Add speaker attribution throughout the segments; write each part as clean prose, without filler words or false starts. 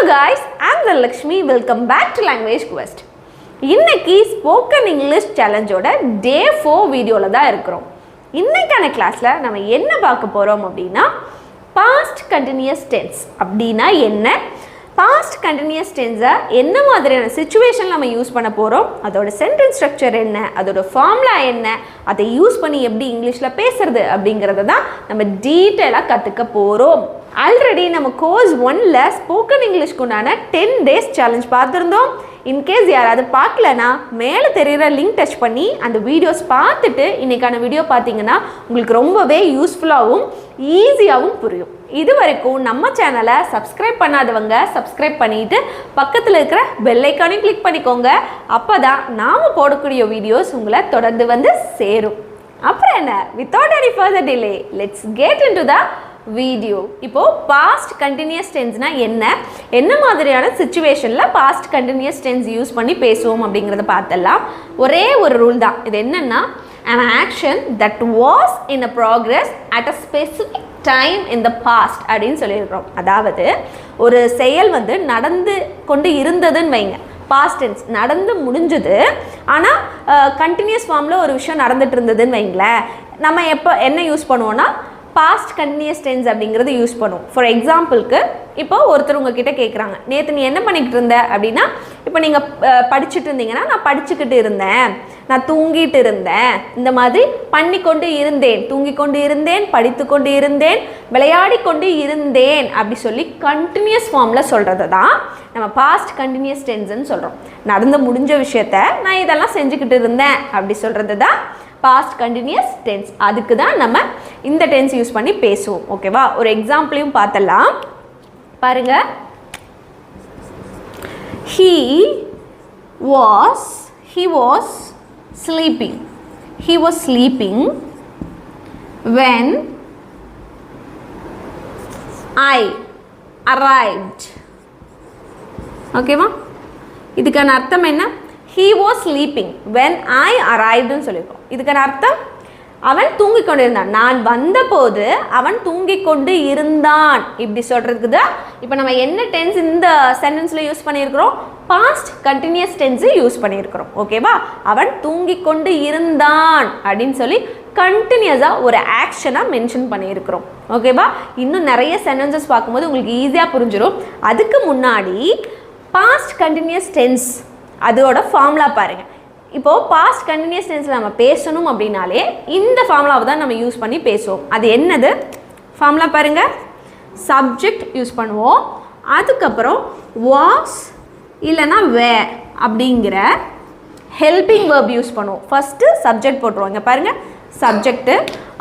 Speaker 1: guys, I'm Lakshmi. Welcome back to Language Quest. இன்னைக்கு spoken English சேலஞ்சோட டே 4 வீடியோல தான் இருக்கிறோம். இன்னைக்கான கிளாஸ்ல நம்ம என்ன பார்க்க போறோம் அப்படின்னா பாஸ்ட் கண்டினியூஸ் டென்ஸ் அப்படினா என்ன, பாஸ்ட் கண்டினியூஸ் டென்ஸை என்ன மாதிரியான சிச்சுவேஷன் நம்ம யூஸ் பண்ண போகிறோம், அதோட சென்டென்ஸ் ஸ்ட்ரக்சர் என்ன, அதோட ஃபார்முலா என்ன, அதை யூஸ் பண்ணி எப்படி இங்கிலீஷில் பேசுறது அப்படிங்கிறத தான் நம்ம டீட்டெயிலாக கற்றுக்க போகிறோம். ஆல்ரெடி நம்ம கோர்ஸ் 1ல் ஸ்போக்கன் இங்கிலீஷ்க்கு உண்டான 10 days சேலஞ்ச் பார்த்துருந்தோம். இன்கேஸ் யாராவது பார்க்கலனா மேலே தெரிகிற லிங்க் டச் பண்ணி அந்த வீடியோஸ் பார்த்துட்டு இன்றைக்கான வீடியோ பார்த்தீங்கன்னா உங்களுக்கு ரொம்பவே யூஸ்ஃபுல்லாகவும் ஈஸியாகவும் புரியும். இது வரைக்கும் நம்ம சேனலை சப்ஸ்கிரைப் பண்ணாதவங்க சப்ஸ்கிரைப் பண்ணிவிட்டு பக்கத்தில் இருக்கிற பெல் ஐக்கானையும் கிளிக் பண்ணிக்கோங்க. அப்போ தான் நாம் போடக்கூடிய வீடியோஸ் உங்களை தொடர்ந்து வந்து சேரும். அப்புறம் என்ன, without any further delay let's get into the video. இப்போ பாஸ்ட் கண்டினியூஸ் டென்ஸ்னா என்ன மாதிரியான சிச்சுவேஷனில் பாஸ்ட் கண்டினியூஸ் டென்ஸ் யூஸ் பண்ணி பேசுவோம் அப்படிங்கிறத பார்த்தலாம். ஒரே ஒரு ரூல் தான். இது என்னன்னா an action that was in a progress at a specific time in the past அப்படின்னு சொல்லியிருக்கிறோம். அதாவது ஒரு செயல் வந்து நடந்து கொண்டு இருந்ததுன்னு வைங்க, பாஸ்ட் டென்ஸ் நடந்து முடிஞ்சது, ஆனால் கண்டினியூஸ் ஃபார்மில் ஒரு விஷயம் நடந்துட்டு இருந்ததுன்னு வைங்களேன், நம்ம என்ன யூஸ் பண்ணுவோன்னா பாஸ்ட் கண்டினியூஸ் டென்ஸ் அப்படிங்கிறது யூஸ் பண்ணுவோம். ஃபார் எக்ஸாம்பிளுக்கு இப்போ ஒருத்தர் உங்ககிட்ட கேட்குறாங்க, நேற்று நீ என்ன பண்ணிக்கிட்டு இருந்த அப்படின்னா, இப்போ நீங்கள் படிச்சுட்டு இருந்தீங்கன்னா நான் படிச்சுக்கிட்டு இருந்தேன், நான் தூங்கிட்டு இருந்தேன், இந்த மாதிரி பண்ணி கொண்டு இருந்தேன், தூங்கி கொண்டு இருந்தேன், படித்து கொண்டு இருந்தேன், விளையாடி கொண்டு இருந்தேன் அப்படி சொல்லி கண்டினியூஸ் ஃபார்மில் சொல்கிறது தான் நம்ம பாஸ்ட் கண்டினியூஸ் டென்ஸ்ன்னு சொல்கிறோம். நடந்து முடிஞ்ச விஷயத்த நான் இதெல்லாம் செஞ்சுக்கிட்டு இருந்தேன் அப்படி சொல்கிறது தான் பாஸ்ட் கண்டினியூஸ் டென்ஸ். அதுக்கு தான் நம்ம இந்த டென்ஸ் யூஸ் பண்ணி பேசுவோம். ஓகேவா? ஒரு எக்ஸாம்பிளையும் பார்த்தலாம் பாருங்க. He was sleeping. He was sleeping when I arrived. ஓகேவா? இதுக்கான அர்த்தம் என்ன? He was sleeping when I arrived ன்னு சொல்லியிருக்கோம். இதுக்கான அர்த்தம் அவன் தூங்கிக் கொண்டு இருந்தான், நான் வந்தபோது அவன் தூங்கிக் கொண்டு இருந்தான் இப்படி சொல்கிறதுக்கு தான் இப்போ நம்ம என்ன டென்ஸ் இந்த சென்டென்ஸில் யூஸ் பண்ணியிருக்கிறோம், பாஸ்ட் கண்டினியூஸ் டென்ஸு யூஸ் பண்ணியிருக்கிறோம். ஓகேவா? அவன் தூங்கிக் கொண்டு இருந்தான் அப்படின்னு சொல்லி கண்டினியூஸாக ஒரு ஆக்ஷனாக மென்ஷன் பண்ணியிருக்கிறோம். ஓகேவா? இன்னும் நிறைய சென்டென்சஸ் பார்க்கும்போது உங்களுக்கு ஈஸியாக புரிஞ்சிடும். அதுக்கு முன்னாடி பாஸ்ட் கண்டினியூஸ் டென்ஸ் அதோட ஃபார்முலா பாருங்கள். இப்போது பாஸ்ட் கண்டினியூஸ் டென்ஸில் நம்ம பேசணும் அப்படின்னாலே இந்த ஃபார்முலாவை தான் நம்ம யூஸ் பண்ணி பேசுவோம். அது என்னது ஃபார்முலா பாருங்கள். சப்ஜெக்ட் யூஸ் பண்ணுவோம், அதுக்கப்புறம் வாஸ் இல்லைன்னா வேர் அப்படிங்கிற ஹெல்பிங் வேர்ப் யூஸ் பண்ணுவோம். ஃபஸ்ட்டு சப்ஜெக்ட் போட்டுருவோம். இங்கே பாருங்கள், சப்ஜெக்ட்டு,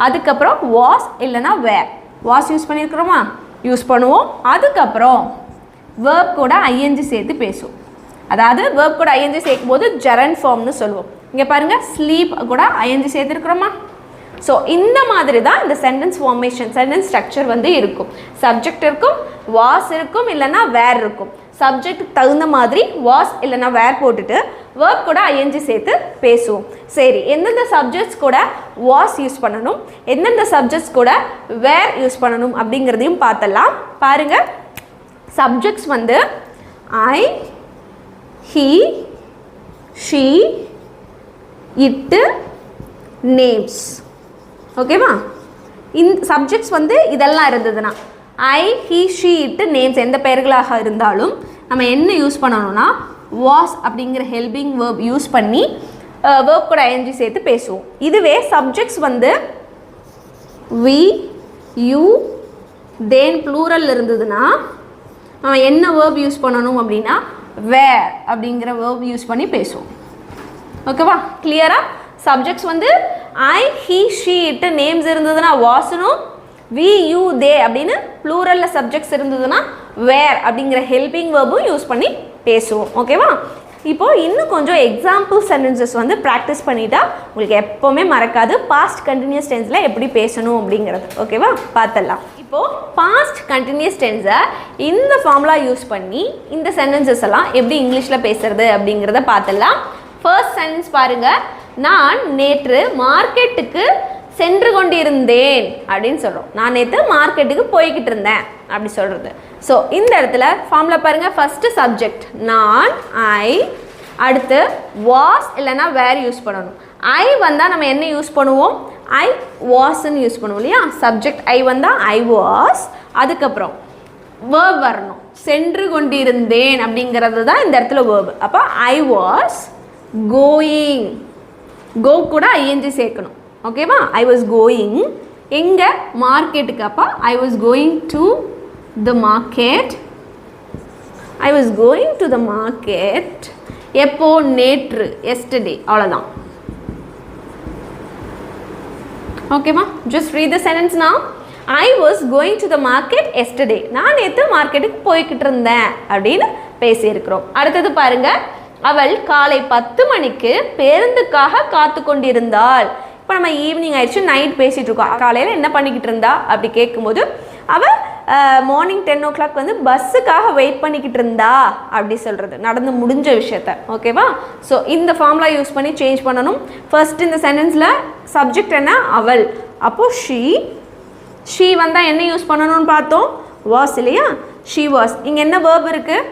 Speaker 1: அதுக்கப்புறம் வாஸ் இல்லைன்னா வேர். வாஸ் யூஸ் பண்ணியிருக்கிறோமா, யூஸ் பண்ணுவோம். அதுக்கப்புறம் வேர்ப் கூட ஐஎன்ஜி சேர்த்து பேசுவோம். அதாவது வேர்ப் கூட ஐஎன்ஜி சேர்க்கும் போது ஜெரண்ட் ஃபார்ம்னு சொல்லுவோம். இங்கே பாருங்கள், ஸ்லீப் கூட ஐஎன்ஜி சேர்த்துருக்குறோமா. ஸோ இந்த மாதிரி தான் இந்த சென்டென்ஸ் ஃபார்மேஷன், சென்டென்ஸ் ஸ்ட்ரக்சர் வந்து இருக்கும். சப்ஜெக்ட் இருக்கும், வாஸ் இருக்கும், இல்லைன்னா வேர் இருக்கும். சப்ஜெக்ட்டுக்கு தகுந்த மாதிரி வாஸ் இல்லைன்னா வேர் போட்டுட்டு வேர்ப் கூட ஐஎன்ஜி சேர்த்து பேசுவோம். சரி, எந்தெந்த சப்ஜெக்ட்ஸ் கூட வாஸ் யூஸ் பண்ணணும், எந்தெந்த சப்ஜெக்ட்ஸ் கூட வேர் யூஸ் பண்ணணும் அப்படிங்கிறதையும் பார்த்தலாம். பாருங்கள், சப்ஜெக்ட்ஸ் வந்து ஐ, he, she, it, names. ஓகேவா? இந்த சப்ஜெக்ட்ஸ் வந்து இதெல்லாம் இருந்ததுன்னா ஐ, he, she, it, names எந்த பெயர்களாக இருந்தாலும் நம்ம என்ன யூஸ் பண்ணணும்னா was அப்படிங்கிற ஹெல்பிங் வேர்ப் யூஸ் பண்ணி வேர்ப் கூட ஐஎன்ஜி சேர்த்து பேசுவோம். இதுவே சப்ஜெக்ட்ஸ் வந்து we, you, then ப்ளூரல் இருந்ததுன்னா நம்ம என்ன வேர்ப் யூஸ் பண்ணணும் அப்படின்னா வேர் அப்படிங்கிற வேர்ப் யூஸ் பண்ணி பேசுவோம். ஓகேவா? கிளியரா? சப்ஜெக்ட்ஸ் வந்து ஐ, ஹி, ஷி, இட், நேம்ஸ் இருந்ததுன்னா வாசனும், வி, யூ, தே அப்படின்னு ப்ளூரலில் சப்ஜெக்ட்ஸ் இருந்ததுன்னா வேர் அப்படிங்கிற ஹெல்பிங் வேர்பும் யூஸ் பண்ணி பேசுவோம். ஓகேவா? இப்போது இன்னும் கொஞ்சம் எக்ஸாம்பிள் சென்டென்சஸ் வந்து ப்ராக்டிஸ் பண்ணிட்டா உங்களுக்கு எப்போவுமே மறக்காது பாஸ்ட் கண்டினியூஸ் டென்ஸில் எப்படி பேசணும் அப்படிங்கிறது. ஓகேவா? பார்த்துடலாம். இப்போது பாஸ்ட் கண்டினியூஸ் டென்ஸை இந்த ஃபார்முலா யூஸ் பண்ணி இந்த சென்டென்சஸ் எல்லாம் எப்படி இங்கிலீஷில் பேசுறது அப்படிங்கிறத பார்த்துடலாம். ஃபர்ஸ்ட் சென்டென்ஸ் பாருங்கள். நான் நேற்று மார்க்கெட்டுக்கு சென்று கொண்டிருந்தேன் அப்படின்னு சொல்கிறோம். நான் நேற்று மார்க்கெட்டுக்கு போய்கிட்டு இருந்தேன் அப்படி சொல்கிறது. ஸோ இந்த இடத்துல ஃபார்மில் பாருங்கள், ஃபஸ்ட்டு சப்ஜெக்ட் நான், ஐ, அடுத்து வாஸ் இல்லைன்னா வேர் யூஸ் பண்ணணும். ஐ வந்தால் நம்ம என்ன யூஸ் பண்ணுவோம்? ஐ வாஸ்ன்னு யூஸ் பண்ணுவோம் இல்லையா? சப்ஜெக்ட் ஐ வந்தால் ஐ வாஸ், அதுக்கப்புறம் வேர்ப் வரணும். சென்று கொண்டிருந்தேன் அப்படிங்கிறது தான் இந்த இடத்துல வேர்ப். அப்போ ஐ வாஸ் கோயிங், கோ கூட ஐஎன்ஜி சேர்க்கணும். ஓகேவா? ஐ வாஸ் கோயிங் எங்கே? மார்க்கெட்டுக்கு. அப்போ I was going to the market. I was going to the market. எப்போ? நேற்று, எஸ்டர்டே. அவ்வளோதான். ஓகேவா? Just read the sentence now. I was going to the market yesterday. நான் நேற்று மார்க்கெட்டுக்கு போய்கிட்டு இருந்தேன் அப்படின்னு பேசியிருக்கிறோம். அடுத்தது பாருங்க, அவள் காலை 10 மணிக்கு பேருந்துக்காக காத்து கொண்டிருந்தாள். இப்போ நம்ம ஈவினிங் ஆயிடுச்சு, நைட் பேசிகிட்டு இருக்கோம். காலையில் என்ன பண்ணிக்கிட்டு இருந்தா அப்படி கேட்கும்போது அவள் மார்னிங் 10 o'clock வந்து பஸ்ஸுக்காக வெயிட் பண்ணிக்கிட்டு இருந்தா அப்படி சொல்கிறது, நடந்து முடிஞ்ச விஷயத்த. ஓகேவா? ஸோ இந்த ஃபார்முலா யூஸ் பண்ணி சேஞ்ச் பண்ணணும். ஃபர்ஸ்ட் இந்த சென்டென்ஸில் சப்ஜெக்ட் என்ன? அவள். அப்போது ஷீ வந்தால் என்ன யூஸ் பண்ணணும்னு பார்த்தோம்? வாஸ் இல்லையா? She was. இங்கே என்ன வேர்ப் இருக்குது?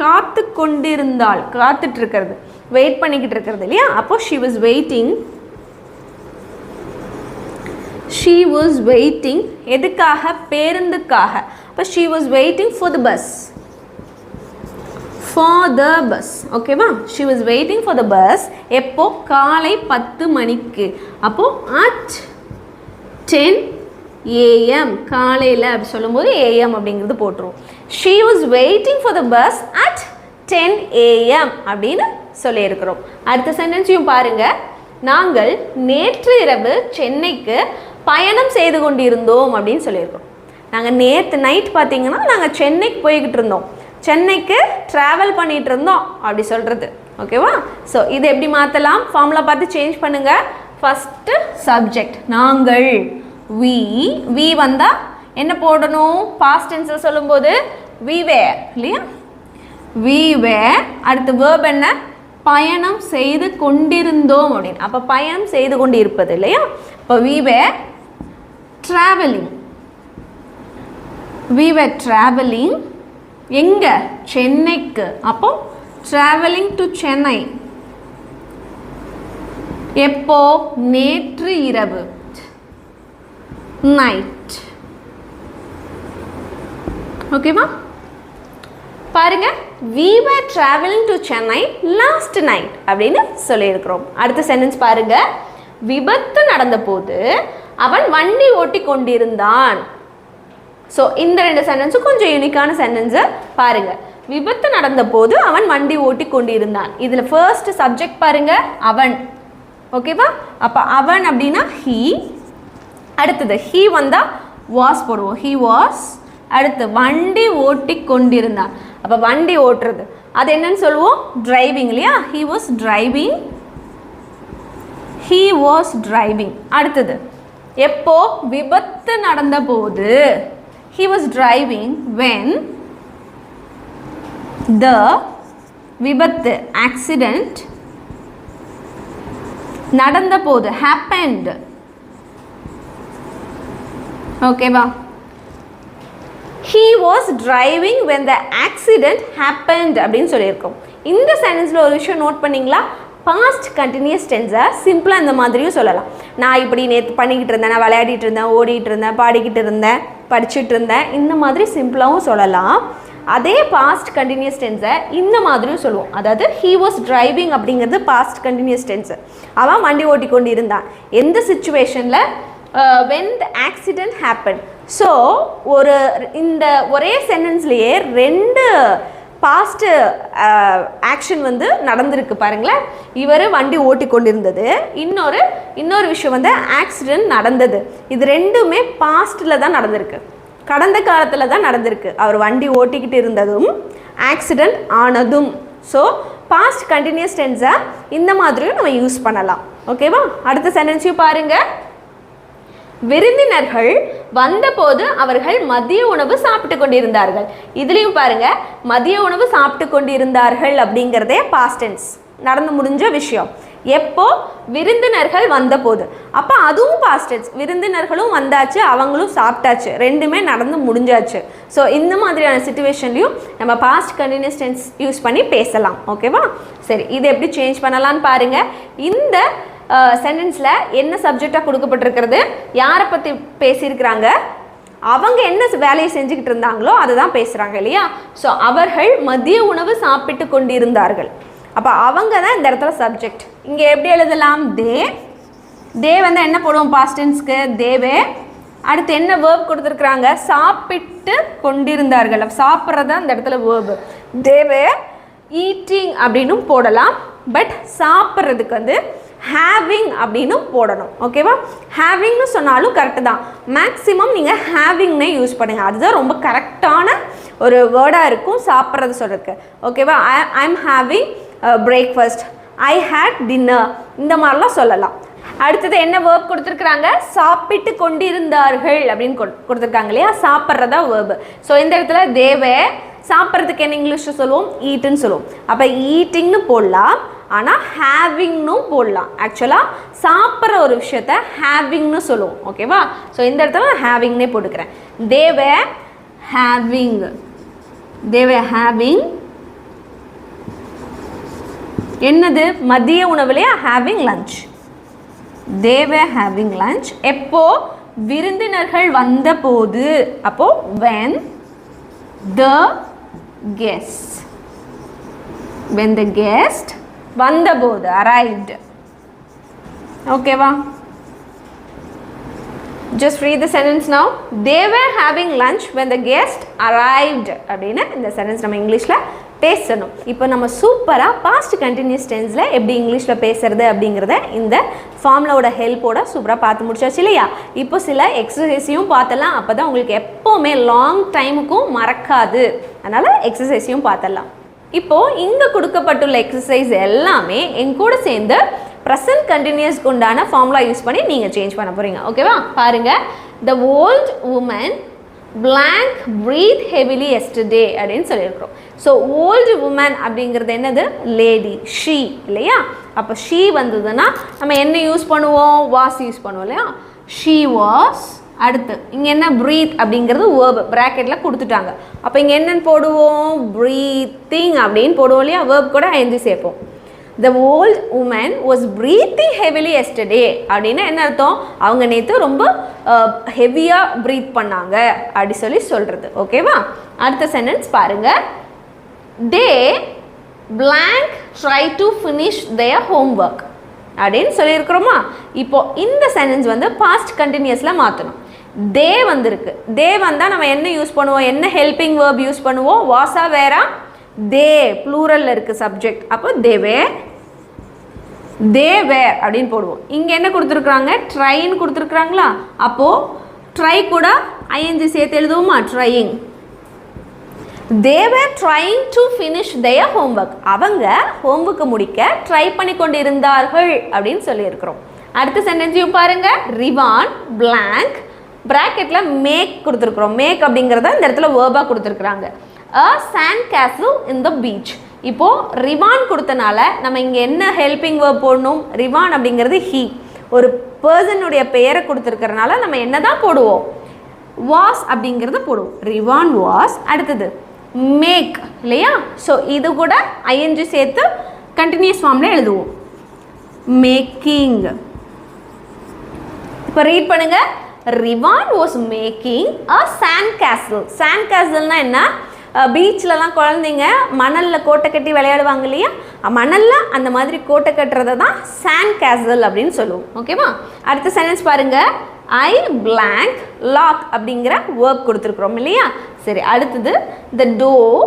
Speaker 1: காத்து கொண்டிருந்தாள், காத்துட்டு இருக்கிறது, வெயிட் பண்ணிக்கிட்டு இருக்கிறது இல்லையா? அப்போது she was waiting. She was waiting எதுக்காக? பேருந்துக்காக. அப்போ she was waiting for the bus. For the bus. ஓகேவா? She was waiting for the bus. எப்போ? காலை 10 மணிக்கு. அப்போது அட் 10 AM, காலையில் அப்படி சொல்லும்போது AM அப்படிங்கிறது போட்டுருவோம். She was waiting for the bus at 10 AM அப்படின்னு சொல்லியிருக்கிறோம். அடுத்த சென்டென்ஸையும் பாருங்கள். நாங்கள் நேற்று இரவு சென்னைக்கு பயணம் செய்து கொண்டிருந்தோம் அப்படின்னு சொல்லியிருக்கோம். நாங்கள் நேற்று நைட் பார்த்தீங்கன்னா நாங்கள் சென்னைக்கு போய்கிட்டு இருந்தோம், சென்னைக்கு ட்ராவல் பண்ணிகிட்டு இருந்தோம் அப்படி சொல்கிறது. ஓகேவா? ஸோ இது எப்படி மாற்றலாம்? ஃபார்முலா பார்த்து சேஞ்ச் பண்ணுங்கள். ஃபஸ்ட்டு சப்ஜெக்ட் நாங்கள், வி வந்தால் என்ன போடணும்? பாஸ்ட் டென்ஸில் சொல்லும்போது வி வேர் இல்லையா? We were. அடுத்து வேர்ப் என்ன? பயணம் செய்து கொண்டிருந்தோம் அப்படின்னு. அப்போ பயணம் செய்து கொண்டு இருப்பது இல்லையா? இப்போ we were travelling. We were travelling எங்கே? சென்னைக்கு. அப்போ ட்ராவலிங் டு சென்னை. எப்போ? நேற்று இரவு, நைட். ஓகேவா? பாருங்க, we were traveling to Chennai last night அப்படின்னு சொல்லியிருக்கிறோம். அடுத்த சென்டென்ஸ் பாருங்க. விபத்து நடந்த போது அவன் வண்டி ஓட்டி கொண்டிருந்தான். ஸோ இந்த ரெண்டு சென்டென்ஸும் கொஞ்சம் யூனிக்கான சென்டென்ஸை பாருங்க. விபத்து நடந்த போது அவன் வண்டி ஓட்டி கொண்டிருந்தான். இதில் ஃபர்ஸ்ட் சப்ஜெக்ட் பாருங்க, அவன். ஓகேவா? அப்போ அவன் அப்படின்னா ஹீ. அடுத்தது ஹீ வந்தால் வாஸ் போடுவோம், ஹீ வாஸ். அடுத்து வண்டி ஓட்டி கொண்டிருந்தான். அப்போ வண்டி ஓட்டுறது அது என்னன்னு சொல்லுவோம்? டிரைவிங் இல்லையா? He was driving. He was driving. அடுத்தது எப்போ? விபத்து நடந்த போது. He was driving when the விபத்து ஆக்சிடென்ட் நடந்த போது, happened. ஓகேவா? He was driving when the accident happened அப்படின்னு சொல்லியிருக்கோம். இந்த சென்டென்ஸில் ஒரு விஷயம் நோட் பண்ணிங்களா? பாஸ்ட் கண்டினியூஸ் டென்ஸை சிம்பிளாக இந்த மாதிரியும் சொல்லலாம். நான் இப்படி நேற்று பண்ணிக்கிட்டு இருந்தேன், நான் விளையாடிட்டு இருந்தேன், ஓடிட்டு இருந்தேன், பாடிக்கிட்டு இருந்தேன், படிச்சுட்டு இருந்தேன், இந்த மாதிரி சிம்பிளாகவும் சொல்லலாம். அதே பாஸ்ட் கண்டினியூஸ் டென்ஸை இந்த மாதிரியும் சொல்லுவோம். அதாவது he was driving அப்படிங்கிறது பாஸ்ட் கண்டினியூஸ் டென்ஸு. அவன் வண்டி ஓட்டி கொண்டு இருந்தான். எந்த சிச்சுவேஷனில்? when the accident happened. So இந்த ஒரே சென்டென்ஸ்லேயே ரெண்டு பாஸ்ட் ஆக்ஷன் வந்து நடந்திருக்கு பாருங்களேன். இவர் வண்டி ஓட்டி கொண்டிருந்தது, இன்னொரு விஷயம் வந்து ஆக்சிடென்ட் நடந்தது. இது ரெண்டுமே பாஸ்ட்டில் தான் நடந்திருக்கு, கடந்த காலத்தில் தான் நடந்திருக்கு. அவர் வண்டி ஓட்டிக்கிட்டு இருந்ததும் ஆக்சிடென்ட் ஆனதும். ஸோ பாஸ்ட் கண்டினியூஸ் டென்ஸை இந்த மாதிரியும் நம்ம யூஸ் பண்ணலாம். ஓகேவா? அடுத்த சென்டென்ஸையும் பாருங்கள். விருந்தினர்கள் வந்தபோது அவர்கள் மதிய உணவு சாப்பிட்டு கொண்டிருந்தார்கள். இதுலேயும் பாருங்க, மதிய உணவு சாப்பிட்டு கொண்டிருந்தார்கள் அப்படிங்கிறதே பாஸ்ட் டென்ஸ், நடந்து முடிஞ்ச விஷயம். எப்போ விருந்தினர்கள் வந்தபோது. அப்போ அதுவும் பாஸ்ட் டென்ஸ். விருந்தினர்களும் வந்தாச்சு, அவங்களும் சாப்பிட்டாச்சு, ரெண்டுமே நடந்து முடிஞ்சாச்சு. ஸோ இந்த மாதிரியான சிச்சுவேஷன்லையும் நம்ம பாஸ்ட் கண்டினியூஸ் டென்ஸ் யூஸ் பண்ணி பேசலாம். ஓகேவா? சரி, இது எப்படி சேஞ்ச் பண்ணலான்னு பாருங்கள். இந்த சென்டென்ஸில் என்ன சப்ஜெக்டாக கொடுக்கப்பட்டிருக்கிறது, யாரை பற்றி பேசியிருக்கிறாங்க, அவங்க என்ன வேலையை செஞ்சுக்கிட்டு இருந்தாங்களோ அதை தான் பேசுகிறாங்க இல்லையா? ஸோ அவர்கள் மதிய உணவு சாப்பிட்டு கொண்டிருந்தார்கள். அப்போ அவங்க தான் இந்த இடத்துல சப்ஜெக்ட். இங்கே எப்படி எழுதலாம்? தே வந்து என்ன போடுவோம் பாஸ்ட் டென்ஸ்க்கு? தேவே. அடுத்து என்ன வேர்ப் கொடுத்துருக்குறாங்க? சாப்பிட்டு கொண்டிருந்தார்கள். சாப்பிட்றது இந்த இடத்துல வேர்பு. தேவே ஈட்டிங் அப்படின்னு போடலாம். பட் சாப்பிட்றதுக்கு வந்து ஹேவிங் அப்படின்னு போடணும். ஓகேவா? ஹேவிங்னு சொன்னாலும் கரெக்டு தான். மேக்ஸிமம் நீங்கள் ஹேவிங்னே யூஸ் பண்ணுங்கள். அதுதான் ரொம்ப கரெக்டான ஒரு வேர்டாக இருக்கும் சாப்பிட்றது சொல்கிறதுக்கு. ஓகேவா? I am having breakfast, I had dinner, இந்த மாதிரிலாம் சொல்லலாம். அடுத்தது என்ன வேர்ப் கொடுத்துருக்குறாங்க? சாப்பிட்டு கொண்டிருந்தார்கள் அப்படின்னு கொடுத்துருக்காங்க இல்லையா? சாப்பிட்றதா வேர்பு. ஸோ இந்த இடத்துல தேவை சாப்பிட்றதுக்கு என்ன இங்கிலீஷில் சொல்லுவோம்? ஈட்டுன்னு சொல்லுவோம். அப்போ ஈட்டிங்னு போடலாம், ஆனால் ஹேவிங்னும் போடலாம். ஆக்சுவலாக சாப்பிட்ற ஒரு விஷயத்த ஹேவிங்னு சொல்லுவோம். ஓகேவா? ஸோ இந்த இடத்துல நான் ஹேவிங்னே போட்டுக்கிறேன். தேவை ஹேவிங், தேவை ஹேவிங் என்னது? மதிய உணவுலையா? Having lunch. They were having lunch. எப்போ? விருந்தினர்கள் வந்தபோது. அப்போ when the guest, when the guest வந்தபோது, arrived. ஓகேவா? Just read the sentence now. They were having lunch when the guest arrived. அப்படின்னு இந்த சென்டென்ஸ் நம்ம இங்கிலீஷில் பேசணும். இப்போ நம்ம சூப்பராக பாஸ்ட் கண்டினியூஸ் டென்ஸில் எப்படி இங்கிலீஷில் பேசுறது அப்படிங்கிறத இந்த ஃபார்முலாவோட ஹெல்ப்போட சூப்பராக பார்த்து முடிச்சாச்சு இல்லையா? இப்போ சில எக்ஸசைஸையும் பார்த்தலாம். அப்போ தான் உங்களுக்கு எப்போவுமே லாங் டைமுக்கும் மறக்காது. அதனால் எக்ஸசைஸையும் பார்த்தலாம். இப்போது இங்கே கொடுக்கப்பட்டுள்ள எக்ஸசைஸ் எல்லாமே என் கூட சேர்ந்து ப்ரெசன்ட் கண்டினியூஸ்க்கு உண்டான ஃபார்முலா யூஸ் பண்ணி நீங்கள் சேஞ்ச் பண்ண போகிறீங்க. ஓகேவா? பாருங்கள். The old woman blank breathe heavily yesterday அப்படின்னு சொல்லியிருக்கிறோம். ஸோ ஓல்டு உமன் அப்படிங்கிறது என்னது? லேடி, ஷீ இல்லையா? அப்போ ஷீ வந்ததுன்னா நம்ம என்ன யூஸ் பண்ணுவோம்? வாஸ் யூஸ் பண்ணுவோம் இல்லையா? She was. அடுத்து இங்கே என்ன? ப்ரீத் அப்படிங்கிறது வேர்பு ப்ராக்கெட்டில் கொடுத்துட்டாங்க. அப்போ இங்கே என்னென்னு போடுவோம்? ப்ரீத்திங் அப்படின்னு போடுவோம் இல்லையா? வேர்ப் கூட ஐஎன்ஜி சேர்ப்போம். The old woman was breathing heavily yesterday அப்படின்னா என்ன அர்த்தம்? அவங்க நேற்று ரொம்ப ஹெவியாக ப்ரீத் பண்ணாங்க அப்படி சொல்லி சொல்கிறது. ஓகேவா? அடுத்த சென்டென்ஸ் பாருங்கள். They blank try to finish their homework அப்படின்னு சொல்லியிருக்கிறோமா? இப்போது இந்த சென்டென்ஸ் வந்து பாஸ்ட் கண்டினியூஸில் மாற்றணும். தே வந்திருக்கு. தே வந்தால் நம்ம என்ன யூஸ் பண்ணுவோம்? என்ன ஹெல்பிங் வேர்ப் யூஸ் பண்ணுவோம்? வாஸா வேறா? தே ப்ளூரலில் இருக்குது சப்ஜெக்ட். அப்போ தேவே, தேவேர் அப்படின்னு போடுவோம். இங்கே என்ன கொடுத்துருக்குறாங்க? ட்ரைன்னு கொடுத்துருக்குறாங்களா? அப்போது ட்ரை கூட ஐஎன்ஜி சேர்த்து எழுதுவோமா? Trying. They were trying to finish their homework. அவங்க ஹோம்ஒர்க்கை முடிக்க ட்ரை பண்ணி கொண்டு இருந்தார்கள் அப்படின்னு சொல்லியிருக்கிறோம். அடுத்த சென்டென்ஸையும் பாருங்கள். ரிவான் பிளாங்க் ப்ராக்கெட்டில் மேக் கொடுத்துருக்குறோம். மேக் அப்படிங்கிறத இந்த இடத்துல வேர்பாக கொடுத்துருக்குறாங்க. a sand castle in the beach. இப்போது ரிவான் கொடுத்தனால நம்ம இங்கே என்ன ஹெல்பிங் வேர்ப் போடணும்? ரிவான் அப்படிங்கிறது ஹீ, ஒரு பர்சனுடைய பெயரை கொடுத்துருக்கிறனால நம்ம என்ன தான் போடுவோம்? வாஸ் அப்படிங்கிறத போடுவோம். ரிவான் வாஸ். அடுத்தது மேக் இல்லையா? ஸோ இது கூட ஐஎன்ஜி சேர்த்து கண்டினியூஸ் ஃபார்மில் எழுதுவோம். மேக்கிங். இப்போ ரீட் பண்ணுங்க. Rivan was making a sand castle. Sand கேசல்னா என்ன? பீச்லலாம் குழந்தைங்க மணலில் கோட்டை கட்டி விளையாடுவாங்க இல்லையா? மணலில் அந்த மாதிரி கோட்டை கட்டுறதை தான் சாண்ட் கேசல் அப்படின்னு சொல்லுவோம். ஓகேவா? அடுத்த சென்டென்ஸ் பாருங்கள். ஐ பிளாங்க் லாக் அப்படிங்கிற வேர்ப் கொடுத்துருக்குறோம் இல்லையா? சரி, அடுத்தது த door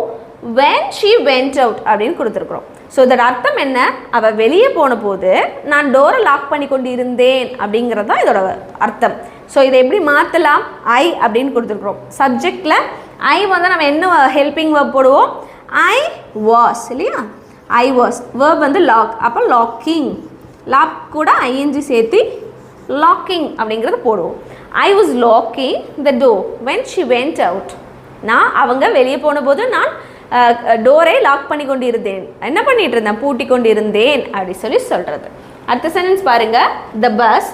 Speaker 1: when she went out அப்படின்னு கொடுத்துருக்குறோம். ஸோ இதோட அர்த்தம் என்ன? அவள் வெளியே போன போது நான் டோரை லாக் பண்ணி கொண்டு இருந்தேன் அப்படிங்கிறது தான் இதோட அர்த்தம். ஸோ இதை எப்படி மாற்றலாம்? ஐ அப்படின்னு கொடுத்துருக்குறோம். சப்ஜெக்டில் ஐ வந்து நம்ம என்ன ஹெல்பிங் வேர்ப் போடுவோம்? ஐ வாஸ் இல்லையா? I was. வேர்ப் வந்து லாக். அப்போ லாக்கிங். லாக் கூட ஐஎன்ஜி சேர்த்து லாக்கிங் அப்படிங்கிறது போடுவோம். I was locking the door when she went out. நான் அவங்க வெளியே போன போது நான் டோரை லாக் பண்ணி கொண்டு இருந்தேன். என்ன பண்ணிட்டு இருந்தேன்? பூட்டி கொண்டு இருந்தேன் அப்படி சொல்லி சொல்கிறது. அடுத்த சென்டென்ஸ் பாருங்க. The bus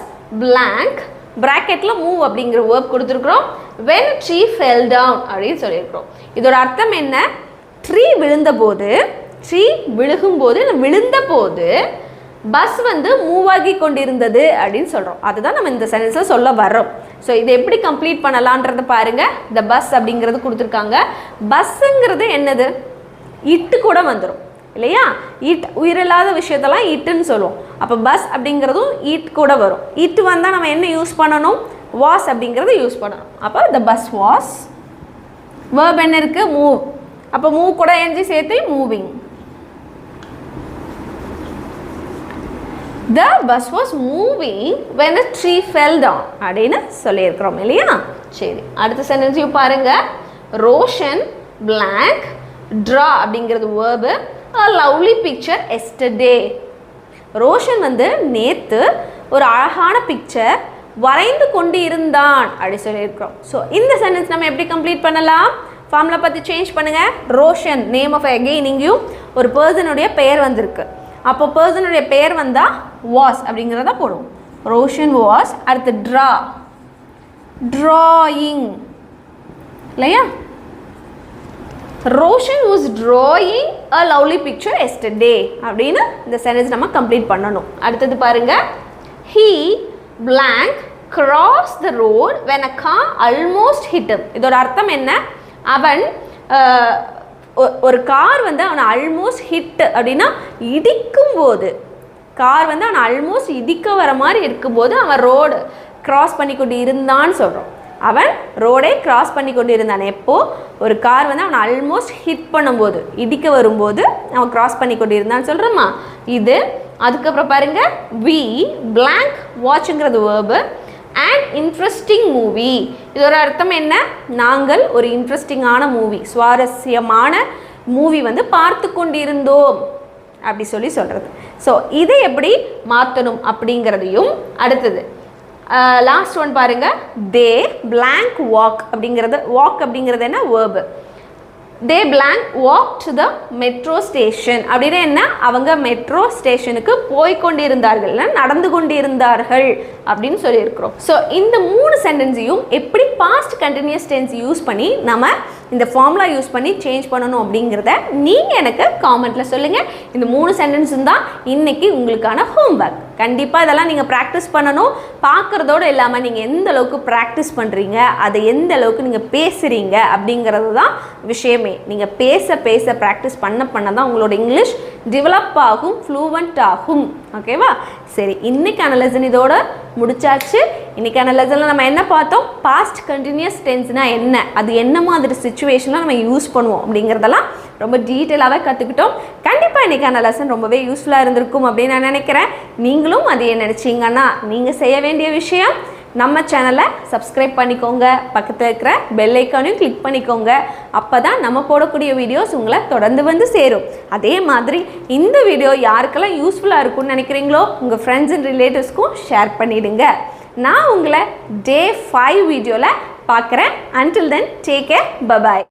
Speaker 1: blank bracketல move அப்படிங்கிற verb கொடுத்துருக்கிறோம். When a tree fell down அப்படின்னு சொல்லியிருக்கிறோம். இதோட அர்த்தம் என்ன? ட்ரீ விழுந்தபோது, ட்ரீ விழுகும்போது, விழுந்த போது பஸ் வந்து மூவ் ஆகி கொண்டிருந்தது அப்படின்னு சொல்கிறோம். அதுதான் நம்ம இந்த சென்டென்ஸில் சொல்ல வர்றோம். ஸோ இதை எப்படி கம்ப்ளீட் பண்ணலான்றதை பாருங்கள். இந்த பஸ் அப்படிங்கிறது கொடுத்துருக்காங்க. பஸ்ஸுங்கிறது என்னது? இட்டு கூட வந்துடும் இல்லையா? இட் உயிரில்லாத விஷயத்தெல்லாம் இட்டுன்னு சொல்லுவோம். அப்போ பஸ் அப்படிங்கிறதும் இட் கூட வரும். இட்டு வந்தால் நம்ம என்ன யூஸ் பண்ணணும்? வாஸ் அப்படிங்கிறத யூஸ் பண்ணணும். அப்போ த பஸ் வாஸ். வேர்ப் என்ன இருக்குது? மூவ். அப்போ மூவ் கூட எஞ்சி சேர்த்து moving. The bus was moving when a tree fell down அப்படின்னு சொல்லியிருக்கிறோம் இல்லையா? சரி, அடுத்த சென்டென்ஸையும் பாருங்க. ரோஷன் blank draw அப்படிங்கிறது verb. A lovely picture yesterday. Roshan வந்து நேற்று ஒரு அழகான பிக்சர் வரைந்து கொண்டு இருந்தான் அப்படி சொல்லியிருக்கிறோம். ஸோ இந்த சென்டென்ஸ் நம்ம எப்படி கம்ப்ளீட் பண்ணலாம்? ஃபார்முலா பற்றி சேஞ்ச் பண்ணுங்கள். ரோஷன் நேம் ஆஃப் அகெயின் இங்கேயும் ஒரு பர்சனுடைய பெயர் வந்திருக்கு. அப்போ பர்சனுடைய பெயர் வந்தால் வாஸ் அப்படிங்கிறத போடுவோம். ரோஷன் வாஸ். அடுத்து ட்ரா, ட்ராயிங் இல்லையா? Roshan was drawing a lovely picture yesterday அப்படின்னு இந்த சென்டென்ஸ் நம்ம கம்ப்ளீட் பண்ணணும். அடுத்தது பாருங்க. He blank cross the road when a car almost hit him. இதோட அர்த்தம் என்ன? அவன் ஒரு கார் வந்து அவனை ஆல்மோஸ்ட் ஹிட் அப்படின்னா இடிக்கும் போது, கார் வந்து அவனை ஆல்மோஸ்ட் இடிக்க வர மாதிரி இருக்கும்போது அவன் ரோடு கிராஸ் பண்ணி கொண்டு இருந்தான்னு சொல்கிறோம். அவன் ரோடை கிராஸ் பண்ணி கொண்டு இருந்தான். எப்போ? ஒரு கார் வந்து அவனை ஆல்மோஸ்ட் ஹிட் பண்ணும்போது, இடிக்க வரும்போது அவன் கிராஸ் பண்ணி கொண்டு இருந்தான்னு சொல்கிறோமா இது. அதுக்கப்புறம் பாருங்க. வி blank வாட்சுங்கிறது வேர்பு. And interesting movie. இதோட அர்த்தம் என்ன? நாங்கள் ஒரு இன்ட்ரெஸ்டிங்கான மூவி, சுவாரஸ்யமான மூவி வந்து பார்த்து கொண்டிருந்தோம் அப்படி சொல்கிறது. ஸோ இதை எப்படி மாற்றணும் அப்படிங்கிறதையும் அடுத்தது லாஸ்ட் ஒன் பாருங்க. தே blank walk அப்படிங்கிறது, வாக் அப்படிங்கிறது என்ன? Verb. They blank walk to the metro station அப்படின்னா என்ன? அவங்க மெட்ரோ ஸ்டேஷனுக்கு போய்கொண்டிருந்தார்கள், நடந்து கொண்டிருந்தார்கள் அப்படின்னு சொல்லியிருக்கிறோம். ஸோ இந்த 3 சென்டென்ஸையும் எப்படி பாஸ்ட் கண்டினியூஸ் டென்ஸ் யூஸ் பண்ணி நம்ம இந்த ஃபார்முலா யூஸ் பண்ணி சேஞ்ச் பண்ணணும் அப்படிங்கிறத நீங்கள் எனக்கு காமெண்ட்டில் சொல்லுங்கள். இந்த 3 சென்டென்ஸும் தான் இன்றைக்கி உங்களுக்கான ஹோம்ஒர்க். கண்டிப்பாக இதெல்லாம் நீங்கள் ப்ராக்டிஸ் பண்ணணும். பார்க்குறதோடு இல்லாமல் நீங்கள் எந்த அளவுக்கு ப்ராக்டிஸ் பண்ணுறீங்க, அதை எந்த அளவுக்கு நீங்கள் பேசுகிறீங்க அப்படிங்கிறது தான் விஷயமே. நீங்கள் பேச பேச ப்ராக்டிஸ் பண்ண தான் உங்களோட இங்கிலீஷ் டெவலப் ஆகும், ஃப்ளூவெண்ட் ஆகும். ஓகேவா? சரி, இன்றைக்கான லெசன் இதோட முடிச்சாச்சு. இன்றைக்கான லெசனில் நம்ம என்ன பார்த்தோம்? பாஸ்ட் கண்டினியூஸ் டென்ஸ்னால் என்ன, அது என்ன மாதிரி சுச்சுவேஷனில் நம்ம யூஸ் பண்ணுவோம் அப்படிங்கிறதெல்லாம் ரொம்ப டீட்டெயிலாகவே கற்றுக்கிட்டோம். கண்டிப்பாக இன்றைக்கான லெசன் ரொம்பவே யூஸ்ஃபுல்லாக இருந்திருக்கும் அப்படின்னு நான் நினைக்கிறேன். நீங்களும் அதையே நினச்சிங்கன்னா நீங்கள் செய்ய வேண்டிய விஷயம், நம்ம சேனலை சப்ஸ்கிரைப் பண்ணிக்கோங்க, பக்கத்தில் இருக்கிற பெல் ஐக்கானையும் கிளிக் பண்ணிக்கோங்க. அப்போ தான் நம்ம போடக்கூடிய வீடியோஸ் உங்களை தொடர்ந்து வந்து சேரும். அதே மாதிரி இந்த வீடியோ யாருக்கெல்லாம் யூஸ்ஃபுல்லாக இருக்கும்னு நினைக்கிறீங்களோ உங்கள் ஃப்ரெண்ட்ஸ் அண்ட் ரிலேட்டிவ்ஸ்க்கும் ஷேர் பண்ணிவிடுங்க. நான் உங்களை Day 5 வீடியோவில் பார்க்குறேன். Until then, take care. Bye-bye.